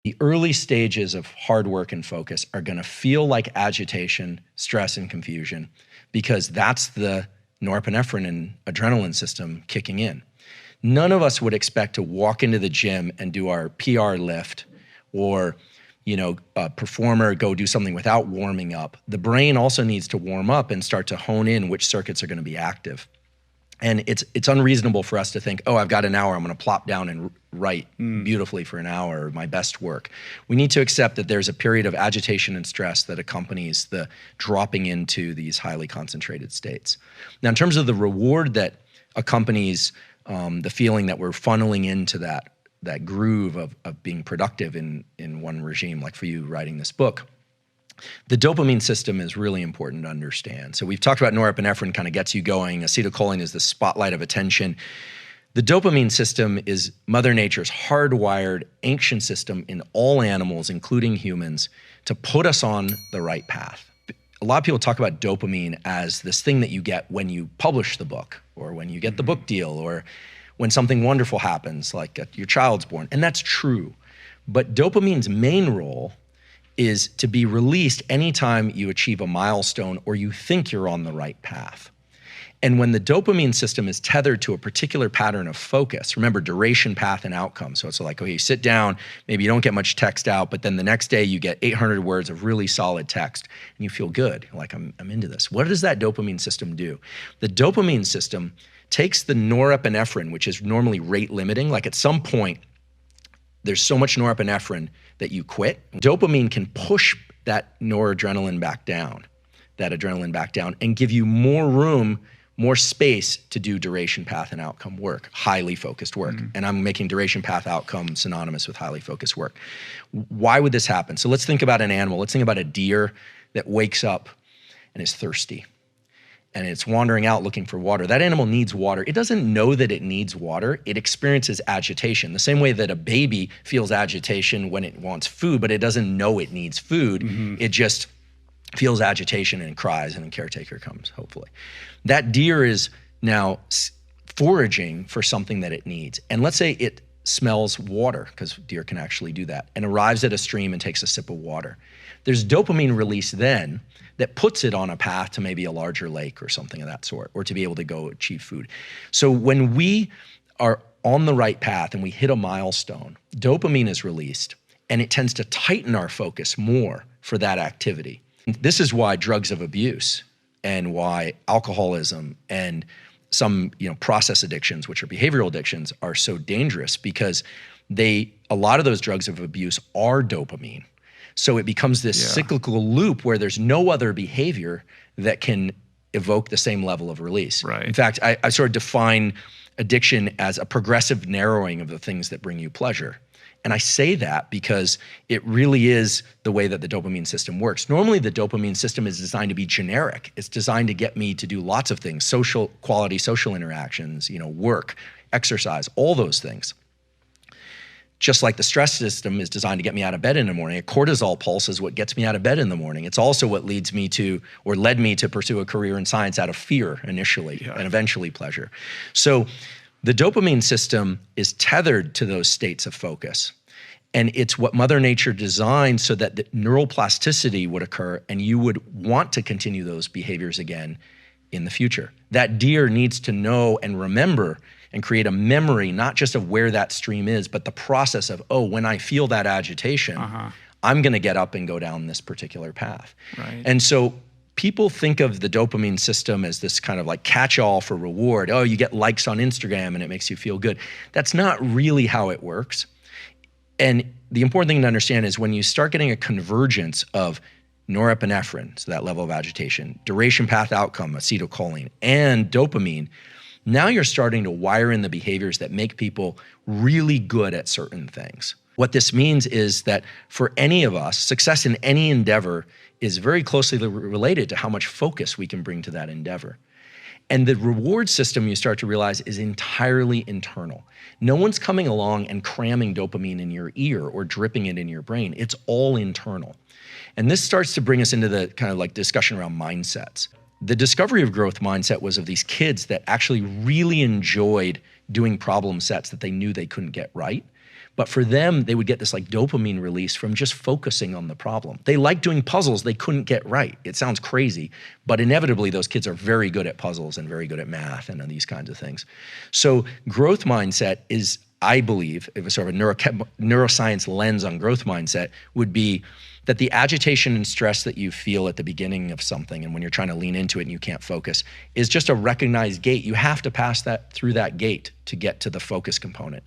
The early stages of hard work and focus are going to feel like agitation, stress, and confusion because that's the norepinephrine and adrenaline system kicking in. None of us would expect to walk into the gym and do our PR lift or a performer go do something without warming up. The brain also needs to warm up and start to hone in which circuits are going to be active. And it's unreasonable for us to think, oh, I've got an hour, I'm going to plop down and write beautifully for an hour, my best work. We need to accept that there's a period of agitation and stress that accompanies the dropping into these highly concentrated states. Now, in terms of the reward that accompanies the feeling that we're funneling into that groove of being productive in one regime, like for you writing this book, the dopamine system is really important to understand. So we've talked about norepinephrine kind of gets you going. Acetylcholine is the spotlight of attention. The dopamine system is Mother Nature's hardwired ancient system in all animals, including humans, to put us on the right path. A lot of people talk about dopamine as this thing that you get when you publish the book or when you get the book deal or when something wonderful happens, like your child's born. And that's true. But dopamine's main role is to be released anytime you achieve a milestone or you think you're on the right path. And when the dopamine system is tethered to a particular pattern of focus, remember duration, path, and outcome. So it's like, okay, you sit down, maybe you don't get much text out, but then the next day you get 800 words of really solid text and you feel good. You're like, I'm into this. What does that dopamine system do? The dopamine system takes the norepinephrine, which is normally rate limiting, like at some point, there's so much norepinephrine that you quit. Dopamine can push that noradrenaline back down, and give you more room, more space to do duration, path, and outcome work, highly focused work. And I'm making duration, path, outcome synonymous with highly focused work. Why would this happen? So let's think about an animal. Let's think about a deer that wakes up and is thirsty. And it's wandering out looking for water. That animal needs water. It doesn't know that it needs water. It experiences agitation. The same way that a baby feels agitation when it wants food, but it doesn't know it needs food. It just feels agitation and cries, and a caretaker comes, hopefully. That deer is now foraging for something that it needs. And let's say it smells water, because deer can actually do that, and arrives at a stream and takes a sip of water. There's dopamine release then that puts it on a path to maybe a larger lake or something of that sort, or to be able to go achieve food. So when we are on the right path and we hit a milestone, dopamine is released, and it tends to tighten our focus more for that activity. This is why drugs of abuse and why alcoholism and some process addictions, which are behavioral addictions, are so dangerous, because a lot of those drugs of abuse are dopamine. So it becomes this cyclical loop where there's no other behavior that can evoke the same level of release. Right. In fact, I sort of define addiction as a progressive narrowing of the things that bring you pleasure. And I say that because it really is the way that the dopamine system works. Normally, the dopamine system is designed to be generic. It's designed to get me to do lots of things, social interactions, work, exercise, all those things. Just like the stress system is designed to get me out of bed in the morning, a cortisol pulse is what gets me out of bed in the morning. It's also what led me to pursue a career in science out of fear initially, and eventually pleasure. So the dopamine system is tethered to those states of focus. And it's what Mother Nature designed so that the neural plasticity would occur and you would want to continue those behaviors again in the future. That deer needs to know and remember and create a memory, not just of where that stream is, but the process of, when I feel that agitation, I'm gonna get up and go down this particular path. Right. And so people think of the dopamine system as this kind of like catch-all for reward. Oh, you get likes on Instagram and it makes you feel good. That's not really how it works. And the important thing to understand is when you start getting a convergence of norepinephrine, so that level of agitation, duration, path, outcome, acetylcholine, and dopamine, now you're starting to wire in the behaviors that make people really good at certain things. What this means is that for any of us, success in any endeavor is very closely related to how much focus we can bring to that endeavor. And the reward system, you start to realize, is entirely internal. No one's coming along and cramming dopamine in your ear or dripping it in your brain. It's all internal. And this starts to bring us into the kind of like discussion around mindsets. The discovery of growth mindset was of these kids that actually really enjoyed doing problem sets that they knew they couldn't get right, But for them, they would get this like dopamine release from just focusing on the problem. They like doing puzzles they couldn't get right. It sounds crazy, but inevitably those kids are very good at puzzles and very good at math and these kinds of things. So growth mindset is, I believe, if it's sort of a neuroscience lens on growth mindset, would be that the agitation and stress that you feel at the beginning of something and when you're trying to lean into it and you can't focus is just a recognized gate. You have to pass through that gate to get to the focus component.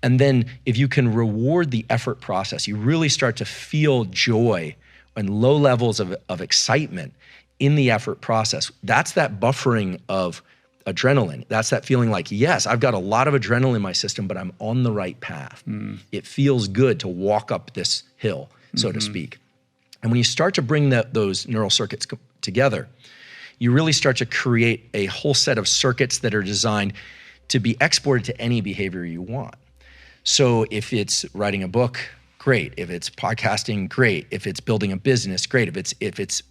And then if you can reward the effort process, you really start to feel joy and low levels of excitement in the effort process. That's that buffering of adrenaline. That's that feeling like, yes, I've got a lot of adrenaline in my system, but I'm on the right path. It feels good to walk up this hill, so to speak. And when you start to bring those neural circuits together, you really start to create a whole set of circuits that are designed to be exported to any behavior you want. So if it's writing a book, great. If it's podcasting, great. If it's building a business, great. If it's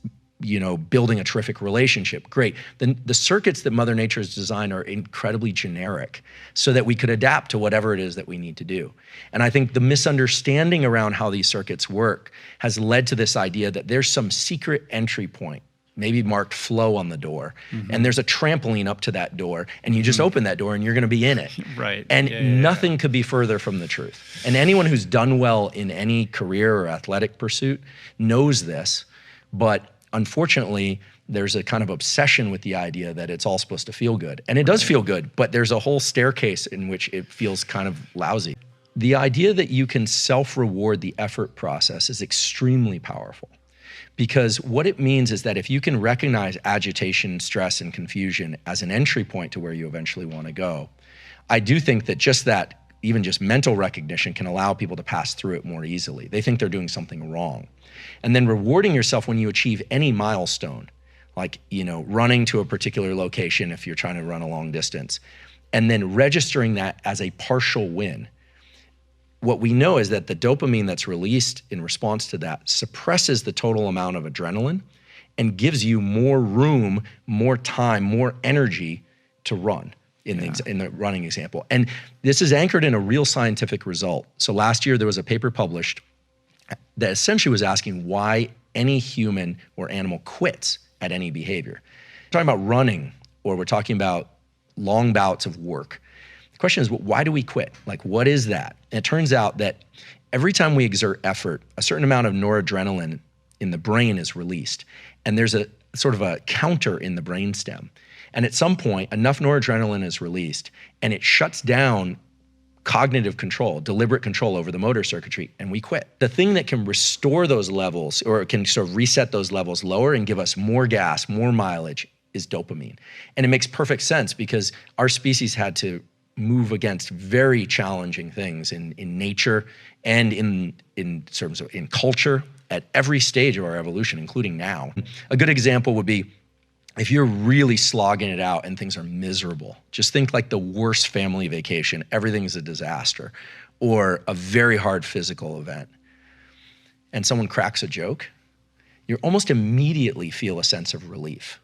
building a terrific relationship, great. Then the circuits that Mother Nature has designed are incredibly generic so that we could adapt to whatever it is that we need to do. And I think the misunderstanding around how these circuits work has led to this idea that there's some secret entry point, maybe marked flow on the door, and there's a trampoline up to that door, and you just open that door and you're gonna be in it. Right. And nothing could be further from the truth. And anyone who's done well in any career or athletic pursuit knows this, but unfortunately, there's a kind of obsession with the idea that it's all supposed to feel good. And it does feel good, but there's a whole staircase in which it feels kind of lousy. The idea that you can self-reward the effort process is extremely powerful, because what it means is that if you can recognize agitation, stress, and confusion as an entry point to where you eventually want to go, I do think that even just mental recognition can allow people to pass through it more easily. They think they're doing something wrong. And then rewarding yourself when you achieve any milestone, like running to a particular location if you're trying to run a long distance, and then registering that as a partial win. What we know is that the dopamine that's released in response to that suppresses the total amount of adrenaline and gives you more room, more time, more energy to run in the running example. And this is anchored in a real scientific result. So last year there was a paper published that essentially was asking why any human or animal quits at any behavior. We're talking about running, or we're talking about long bouts of work. The question is, why do we quit? Like, what is that? And it turns out that every time we exert effort, a certain amount of noradrenaline in the brain is released. And there's a sort of a counter in the brainstem. And at some point, enough noradrenaline is released and it shuts down cognitive control, deliberate control over the motor circuitry, and we quit. The thing that can restore those levels, or can sort of reset those levels lower and give us more gas, more mileage, is dopamine. And it makes perfect sense because our species had to move against very challenging things in nature and in terms of in culture at every stage of our evolution, including now. A good example would be if you're really slogging it out and things are miserable. Just think like the worst family vacation, everything is a disaster, or a very hard physical event, and someone cracks a joke, you almost immediately feel a sense of relief.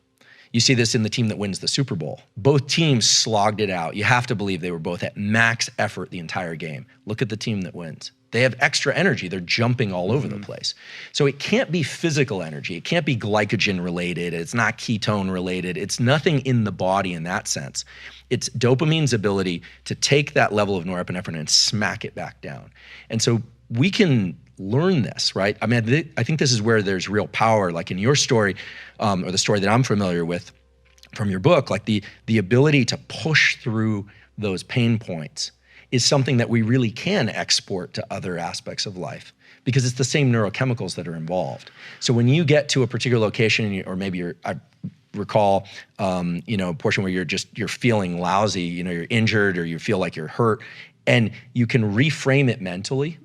You see this in the team that wins the Super Bowl. Both teams slogged it out. You have to believe they were both at max effort the entire game. Look at the team that wins. They have extra energy. They're jumping all over the place. So it can't be physical energy. It can't be glycogen related. It's not ketone related. It's nothing in the body in that sense. It's dopamine's ability to take that level of norepinephrine and smack it back down. And so we can learn this, right? I mean, I think this is where there's real power, like in your story, or the story that I'm familiar with from your book, like the ability to push through those pain points is something that we really can export to other aspects of life because it's the same neurochemicals that are involved. So when you get to a particular location, or maybe I recall, a portion where you're feeling lousy, you're injured or you feel like you're hurt, and you can reframe it mentally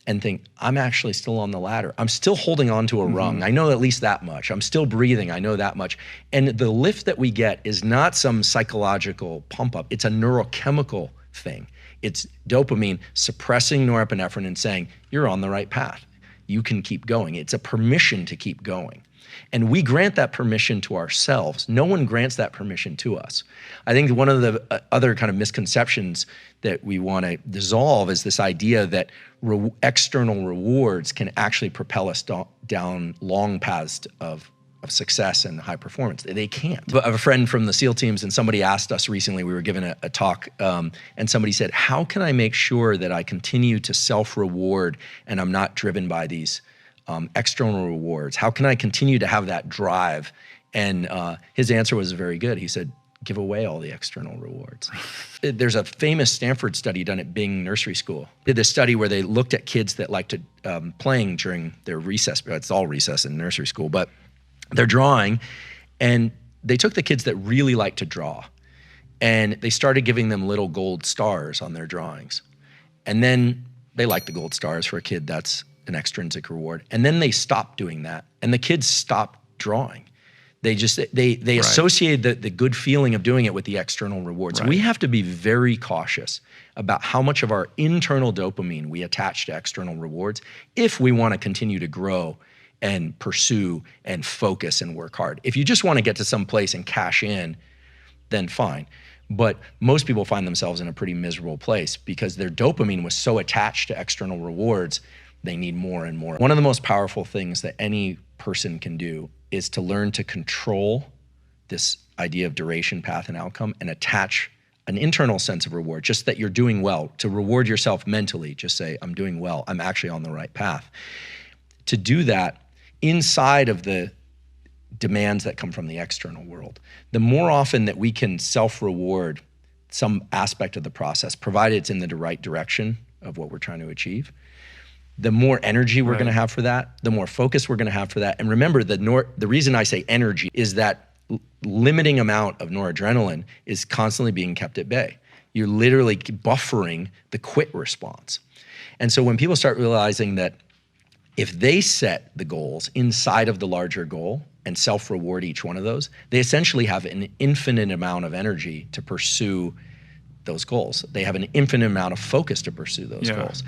and think, I'm actually still on the ladder. I'm still holding on to a rung. I know at least that much. I'm still breathing. I know that much. And the lift that we get is not some psychological pump up. It's a neurochemical thing. It's dopamine suppressing norepinephrine and saying, you're on the right path. You can keep going. It's a permission to keep going. And we grant that permission to ourselves. No one grants that permission to us. I think one of the other kind of misconceptions that we want to dissolve is this idea that external rewards can actually propel us down long paths of success and high performance. They can't. But I have a friend from the SEAL teams, and somebody asked us recently, we were given a talk, and somebody said, how can I make sure that I continue to self-reward and I'm not driven by these external rewards? How can I continue to have that drive? And his answer was very good. He said, give away all the external rewards. There's a famous Stanford study done at Bing Nursery School. They did this study where they looked at kids that liked to playing during their recess. It's all recess in nursery school, but they're drawing, and they took the kids that really like to draw, and they started giving them little gold stars on their drawings. And then they like the gold stars for a kid, that's an extrinsic reward. And then they stopped doing that, and the kids stopped drawing. They associated the good feeling of doing it with the external rewards. Right. We have to be very cautious about how much of our internal dopamine we attach to external rewards if we want to continue to grow and pursue and focus and work hard. If you just want to get to some place and cash in, then fine. But most people find themselves in a pretty miserable place because their dopamine was so attached to external rewards, they need more and more. One of the most powerful things that any person can do is to learn to control this idea of duration, path, and outcome and attach an internal sense of reward, just that you're doing well. To reward yourself mentally, just say, I'm doing well, I'm actually on the right path. To do that, inside of the demands that come from the external world, the more often that we can self-reward some aspect of the process, provided it's in the right direction of what we're trying to achieve, the more energy we're going to have for that, the more focus we're going to have for that. And remember, the reason I say energy is that limiting amount of noradrenaline is constantly being kept at bay. You're literally buffering the quit response. And so when people start realizing that if they set the goals inside of the larger goal and self-reward each one of those, they essentially have an infinite amount of energy to pursue those goals. They have an infinite amount of focus to pursue those goals.